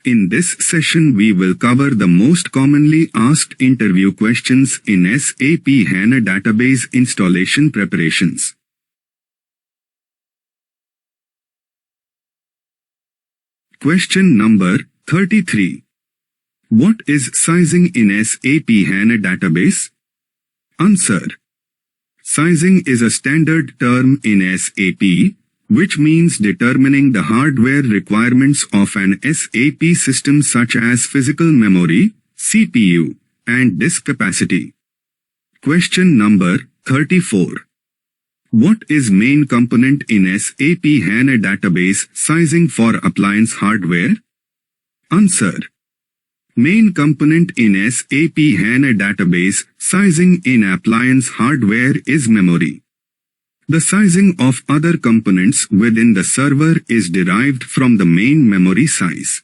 In this session we will cover the most commonly asked interview questions in SAP HANA database installation preparations. Question number 33. What is sizing in SAP HANA database? Answer. Sizing is a standard term in SAP, which means determining the hardware requirements of an SAP system such as physical memory, CPU, and disk capacity. Question number 34. What is main component in SAP HANA database sizing for appliance hardware? Answer. Main component in SAP HANA database sizing in appliance hardware is memory. The sizing of other components within the server is derived from the main memory size.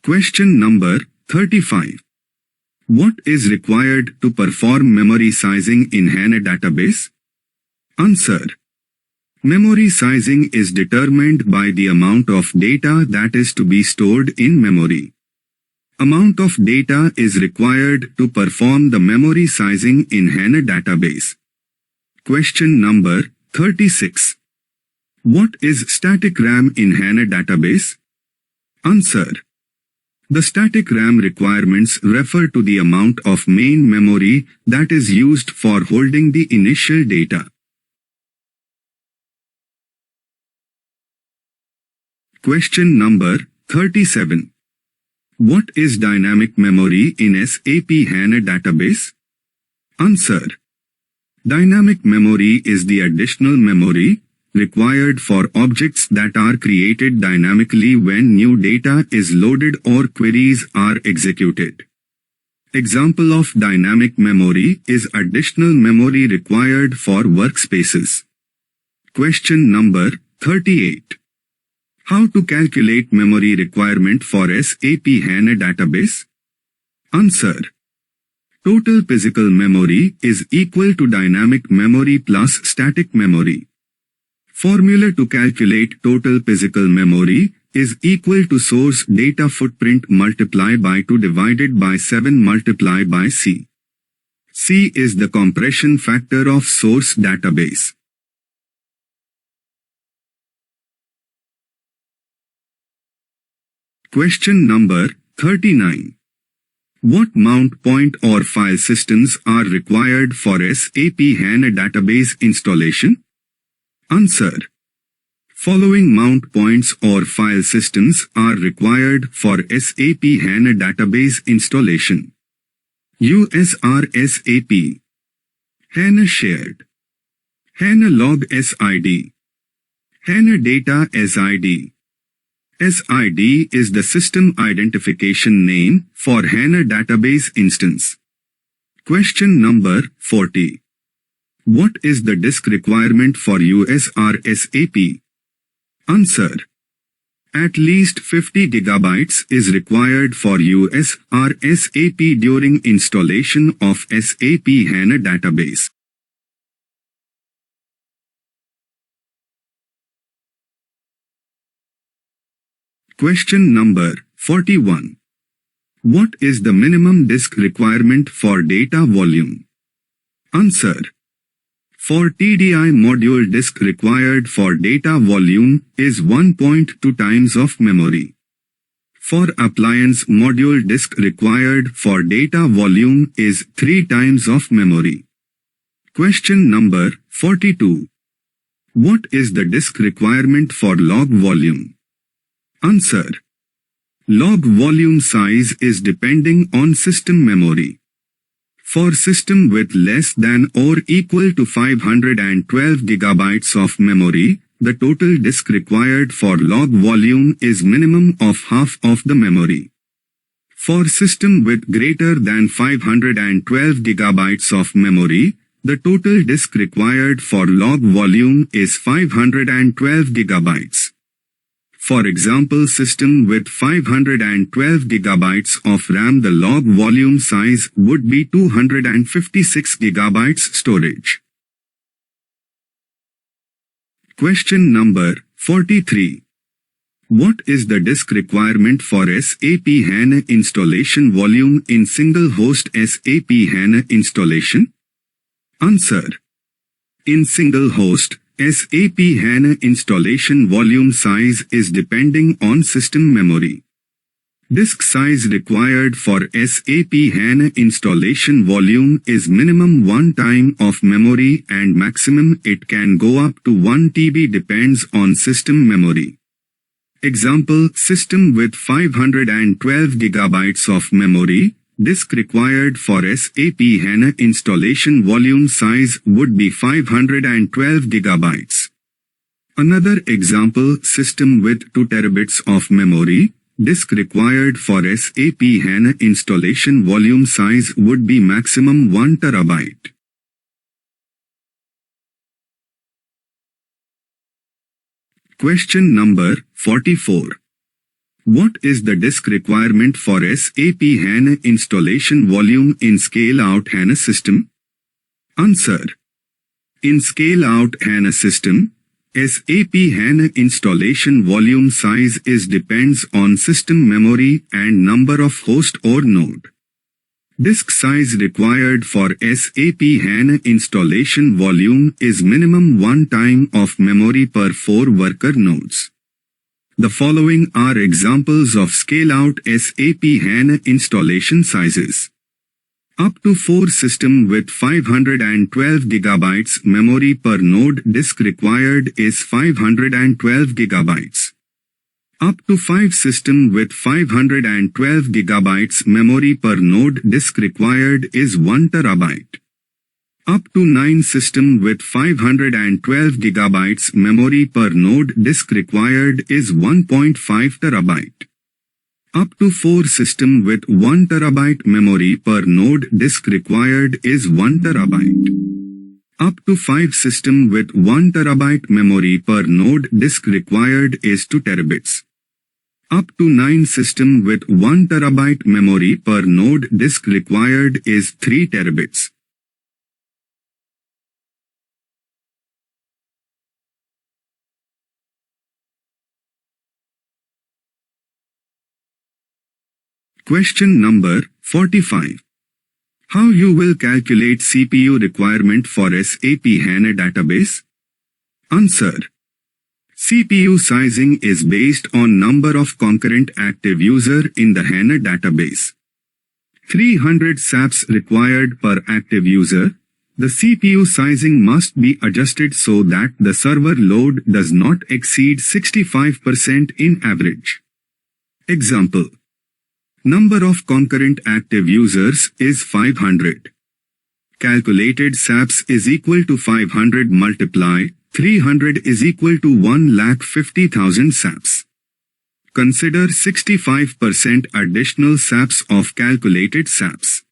Question number 35. What is required to perform memory sizing in HANA database? Answer. Memory sizing is determined by the amount of data that is to be stored in memory. Amount of data is required to perform the memory sizing in HANA database. Question number 36. What is static RAM in HANA database? Answer. The static RAM requirements refer to the amount of main memory that is used for holding the initial data. Question number 37. What is dynamic memory in SAP HANA database? Answer. Dynamic memory is the additional memory required for objects that are created dynamically when new data is loaded or queries are executed. Example of dynamic memory is additional memory required for workspaces. Question number 38. How to calculate memory requirement for SAP HANA database? Answer. Total physical memory is equal to dynamic memory plus static memory. Formula to calculate total physical memory is equal to source data footprint multiplied by 2 divided by 7 multiplied by C. C is the compression factor of source database. Question number 39. What mount point or file systems are required for SAP HANA database installation? Answer. Following mount points or file systems are required for SAP HANA database installation. USR-SAP, HANA Shared, HANA Log SID, HANA Data SID. SID is the system identification name for HANA database instance. Question number 40. What is the disk requirement for USR-SAP? Answer. At least 50 GB is required for USR-SAP during installation of SAP HANA database. Question number 41. What is the minimum disk requirement for data volume? Answer. For TDI module disk required for data volume is 1.2 times of memory. For appliance module disk required for data volume is 3 times of memory. Question number 42. What is the disk requirement for log volume? Answer. Log volume size is depending on system memory. For system with less than or equal to 512 GB of memory, the total disk required for log volume is minimum of half of the memory. For system with greater than 512 GB of memory, the total disk required for log volume is 512 GB. For example, system with 512 GB of RAM, the log volume size would be 256 GB storage. Question number 43. What is the disk requirement for SAP HANA installation volume in single-host SAP HANA installation? Answer. In single-host, SAP HANA installation volume size is depending on system memory. Disk size required for SAP HANA installation volume is minimum 1 time of memory and maximum it can go up to 1 TB depends on system memory. Example, system with 512 GB of memory, disk required for SAP HANA installation volume size would be 512 GB. Another example, system with 2 TB of memory, disk required for SAP HANA installation volume size would be maximum 1 TB. Question number 44. What is the disk requirement for SAP HANA installation volume in scale-out HANA system? Answer. In scale-out HANA system, SAP HANA installation volume size depends on system memory and number of host or node. Disk size required for SAP HANA installation volume is minimum 1 time of memory per 4 worker nodes. The following are examples of scale-out SAP HANA installation sizes. Up to 4 system with 512 GB memory per node disk required is 512 GB. Up to 5 system with 512 GB memory per node disk required is 1 TB. Up to 9 system with 512 GB memory per node disk required is 1.5 TB. Up to 4 system with 1 TB memory per node disk required is 1 TB. Up to 5 system with 1 TB memory per node disk required is 2 terabits. Up to 9 system with 1 TB memory per node disk required is 3 terabits. Question number 45. How you will calculate CPU requirement for SAP HANA database? Answer. CPU sizing is based on number of concurrent active user in the HANA database. 300 SAPs required per active user. The CPU sizing must be adjusted so that the server load does not exceed 65% in average. Example. Number of concurrent active users is 500. Calculated SAPs is equal to 500 multiply 300 is equal to 1,50,000 SAPs. Consider 65% additional SAPs of calculated SAPs.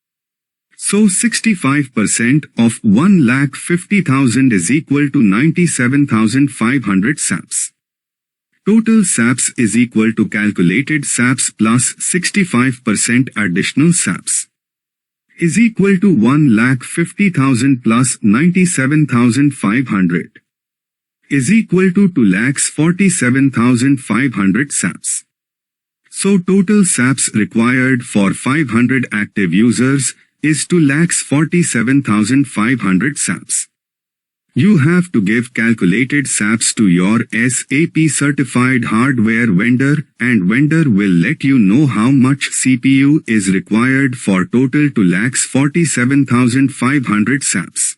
So 65% of 1,50,000 is equal to 97,500 SAPs. Total SAPs is equal to calculated SAPs plus 65% additional SAPs is equal to 1,50,000 plus 97,500 is equal to 2,47,500 SAPs. So total SAPs required for 500 active users is 2,47,500 SAPs. You have to give calculated SAPs to your SAP certified hardware vendor and vendor will let you know how much CPU is required for total 2,47,500 SAPs.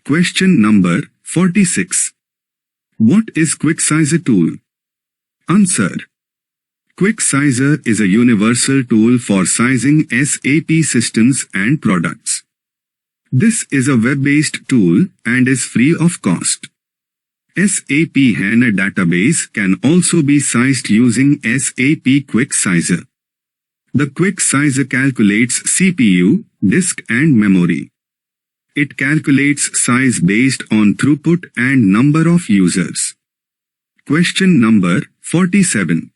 Question number 46. What is Quick Sizer tool? Answer. Quick Sizer is a universal tool for sizing SAP systems and products. This is a web-based tool and is free of cost. SAP HANA database can also be sized using SAP Quick Sizer. The Quick Sizer calculates CPU, disk and memory. It calculates size based on throughput and number of users. Question number 47.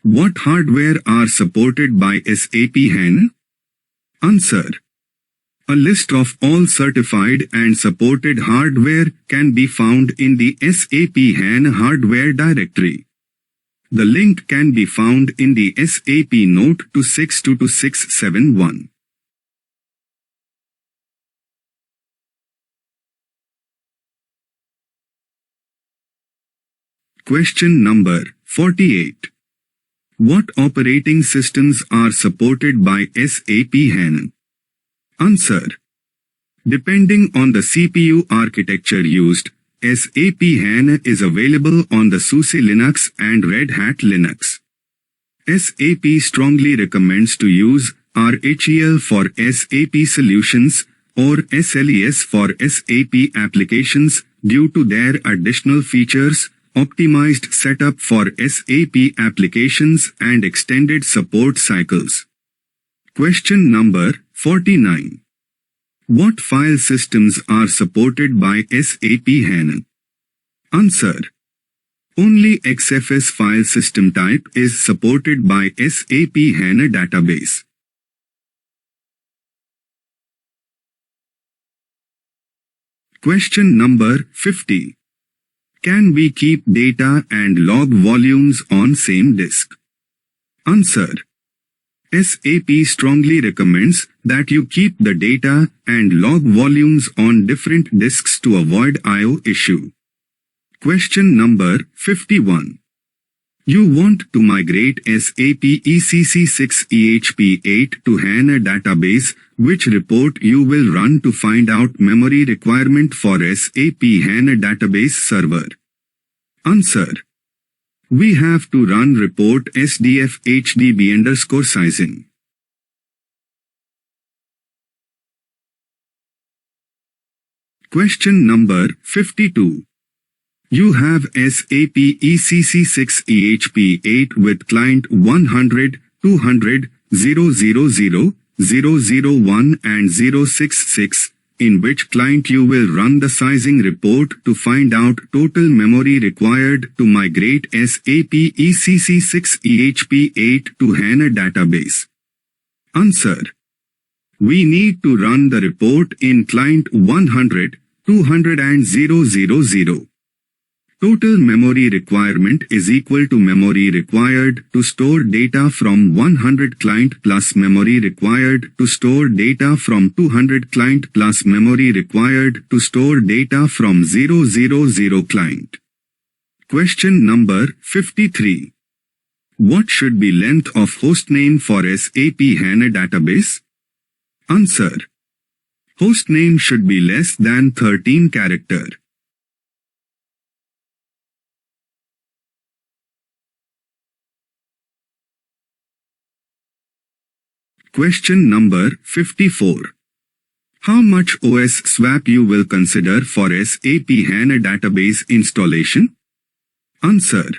What hardware are supported by SAP HANA? Answer. A list of all certified and supported hardware can be found in the SAP HANA hardware directory. The link can be found in the SAP Note to 62671. Question number 48. What operating systems are supported by SAP HANA? Answer. Depending on the CPU architecture used, SAP HANA is available on the SUSE Linux and Red Hat Linux. SAP strongly recommends to use RHEL for SAP Solutions or SLES for SAP Applications due to their additional features, optimized setup for SAP applications and extended support cycles. Question number 49. What file systems are supported by SAP HANA? Answer. Only XFS file system type is supported by SAP HANA database. Question number 50. Can we keep data and log volumes on same disk? Answer. SAP strongly recommends that you keep the data and log volumes on different disks to avoid I/O issue. Question number 51. You want to migrate SAP ECC6 EHP8 to HANA database. Which report you will run to find out memory requirement for SAP HANA database server? Answer. We have to run report SDF HDB_sizing. Question number 52. You have SAP ECC6 EHP8 with client 100, 200, 000, 001 and 066, in which client you will run the sizing report to find out total memory required to migrate SAP ECC6 EHP8 to HANA database. Answer. We need to run the report in client 100, 200 and 000. Total memory requirement is equal to memory required to store data from 100 client plus memory required to store data from 200 client plus memory required to store data from 000 client. Question number 53. What should be length of hostname for SAP HANA database? Answer. Hostname should be less than 13 character. Question number 54. How much OS swap you will consider for SAP HANA database installation? Answer.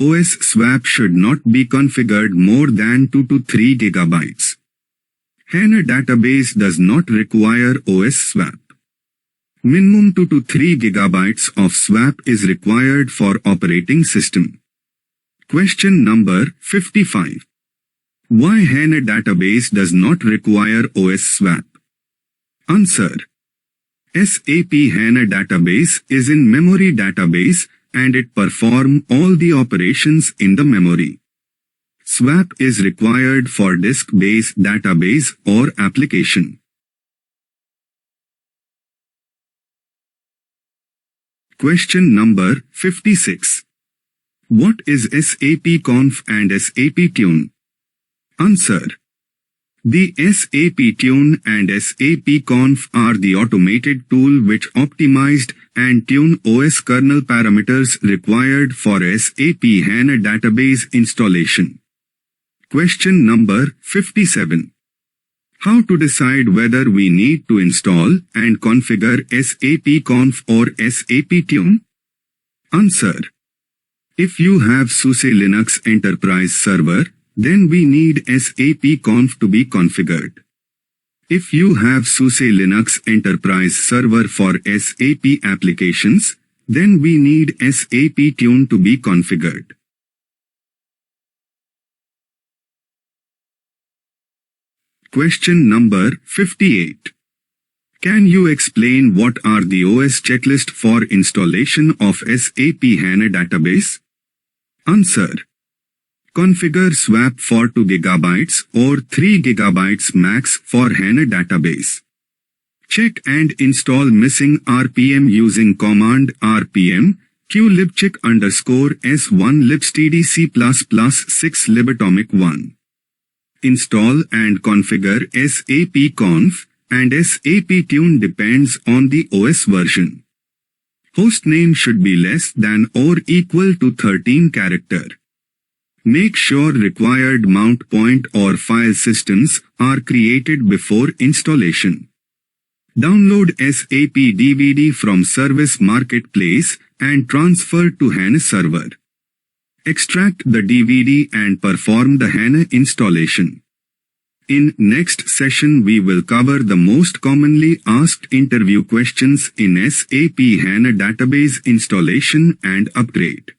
OS swap should not be configured more than 2 to 3 GB. HANA database does not require OS swap. Minimum 2 to 3 GB of swap is required for operating system. Question number 55. Why HANA database does not require OS swap? Answer. SAP HANA database is in memory database and it performs all the operations in the memory. Swap is required for disk-based database or application. Question number 56. What is SAP Conf and SAP Tune? Answer. The SAP Tune and SAP Conf are the automated tool which optimized and tune OS kernel parameters required for SAP HANA database installation. Question number 57. How to decide whether we need to install and configure SAP Conf or SAP Tune? Answer. If you have SUSE Linux Enterprise Server, then we need SAP Conf to be configured. If you have SUSE Linux Enterprise Server for SAP applications, then we need SAP Tune to be configured. Question number 58. Can you explain what are the OS checklist for installation of SAP HANA database? Answer. Configure swap for 2 GB or 3 GB max for HANA database. Check and install missing RPM using command RPM qlibcheck _s1 libstdc++ 6 libatomic 1. Install and configure SAP conf and SAP tune depends on the OS version. Hostname should be less than or equal to 13 character. Make sure required mount point or file systems are created before installation. Download SAP DVD from Service Marketplace and transfer to HANA server. Extract the DVD and perform the HANA installation. In next session we will cover the most commonly asked interview questions in SAP HANA database installation and upgrade.